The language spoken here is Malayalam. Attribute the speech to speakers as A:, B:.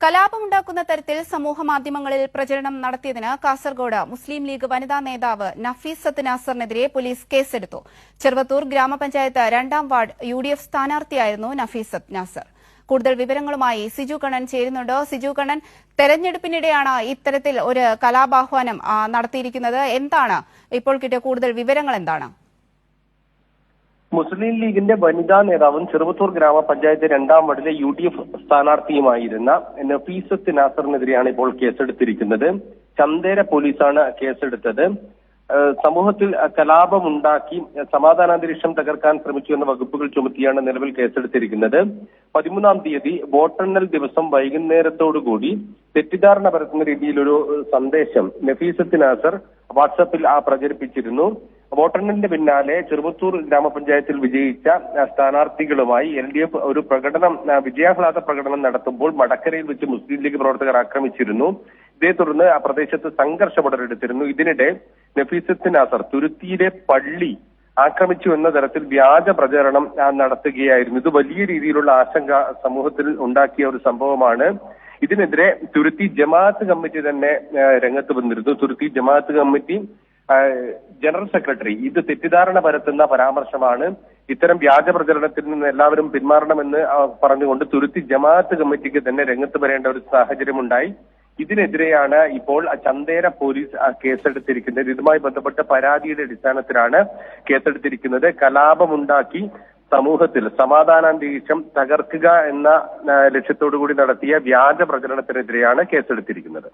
A: കലാപമുണ്ടാക്കുന്ന തരത്തിൽ സമൂഹമാധ്യമങ്ങളിൽ പ്രചരണം നടത്തിയതിന് കാസർഗോഡ് മുസ്ലിം ലീഗ് വനിതാ നേതാവ് നഫീസത്ത് നാസറിനെതിരെ പോലീസ് കേസെടുത്തു. ചെറുവത്തൂർ ഗ്രാമപഞ്ചായത്ത് 2ാം വാർഡ് UDF സ്ഥാനാർത്ഥിയായിരുന്നു നഫീസത്ത് നാസർ. കൂടുതൽ വിവരങ്ങളുമായി സിജു കണ്ണൻ ചേരുന്നുണ്ട്. സിജു കണ്ണൻ, തെരഞ്ഞെടുപ്പിനിടെയാണ് ഇത്തരത്തിൽ ഒരു കലാപാഹ്വാനം നടത്തിയിരിക്കുന്നത്. എന്താണ് ഇപ്പോൾ കിട്ടിയ കൂടുതൽ വിവരങ്ങൾ? എന്താണ്?
B: മുസ്ലിം ലീഗിന്റെ വനിതാ നേതാവും ചെറുവത്തൂർ ഗ്രാമപഞ്ചായത്ത് 2ാം വാർഡിലെ UDF സ്ഥാനാർത്ഥിയുമായിരുന്ന നഫീസത്ത് നാസറിനെതിരെയാണ് ഇപ്പോൾ കേസെടുത്തിരിക്കുന്നത്. ചന്തേര പോലീസാണ് കേസെടുത്തത്. സമൂഹത്തിൽ കലാപമുണ്ടാക്കി സമാധാനാന്തരീക്ഷം തകർക്കാൻ ശ്രമിച്ചു എന്ന വകുപ്പുകൾ ചുമത്തിയാണ് നിലവിൽ കേസെടുത്തിരിക്കുന്നത്. 13ാം തീയതി വോട്ടെണ്ണൽ ദിവസം വൈകുന്നേരത്തോടുകൂടി തെറ്റിദ്ധാരണ പരത്തുന്ന രീതിയിലൊരു സന്ദേശം നഫീസത്ത് നാസർ വാട്സാപ്പിൽ പ്രചരിപ്പിച്ചിരുന്നു. വോട്ടെണ്ണലിന്റെ പിന്നാലെ ചെറുവത്തൂർ ഗ്രാമപഞ്ചായത്തിൽ വിജയിച്ച സ്ഥാനാർത്ഥികളുമായി LDF ഒരു വിജയാഹ്ലാദ പ്രകടനം നടത്തുമ്പോൾ മടക്കരയിൽ വെച്ച് മുസ്ലിം ലീഗ് പ്രവർത്തകർ ആക്രമിച്ചിരുന്നു. ഇതേ തുടർന്ന് ആ പ്രദേശത്ത് സംഘർഷം ഉടലെടുത്തിരുന്നു. ഇതിനിടെ നഫീസത്ത് നാസർ തുരുത്തിയിലെ പള്ളി ആക്രമിച്ചു എന്ന തരത്തിൽ വ്യാജ പ്രചരണം നടത്തുകയായിരുന്നു. ഇത് വലിയ രീതിയിലുള്ള ആശങ്ക സമൂഹത്തിൽ ഉണ്ടാക്കിയ ഒരു സംഭവമാണ്. ഇതിനെതിരെ തുരുത്തി ജമാഅത്ത് കമ്മിറ്റി തന്നെ രംഗത്ത് വന്നിരുന്നു. തുരുത്തി ജമാഅത്ത് കമ്മിറ്റി ജനറൽ സെക്രട്ടറി ഇത് തെറ്റിദ്ധാരണ പരത്തുന്ന പരാമർശമാണ്, ഇത്തരം വ്യാജ പ്രചരണത്തിൽ നിന്ന് എല്ലാവരും പിന്മാറണമെന്ന് പറഞ്ഞുകൊണ്ട് തുരുത്തി ജമാഅത്ത് കമ്മിറ്റിക്ക് തന്നെ രംഗത്ത് വരേണ്ട ഒരു സാഹചര്യമുണ്ടായി. ഇതിനെതിരെയാണ് ഇപ്പോൾ ചന്തേര പോലീസ് കേസെടുത്തിരിക്കുന്നത്. ഇതുമായി ബന്ധപ്പെട്ട പരാതിയുടെ അടിസ്ഥാനത്തിലാണ് കേസെടുത്തിരിക്കുന്നത്. കലാപമുണ്ടാക്കി സമൂഹത്തിൽ സമാധാനാന്തരീക്ഷം തകർക്കുക എന്ന ലക്ഷ്യത്തോടുകൂടി നടത്തിയ വ്യാജ പ്രചരണത്തിനെതിരെയാണ് കേസെടുത്തിരിക്കുന്നത്.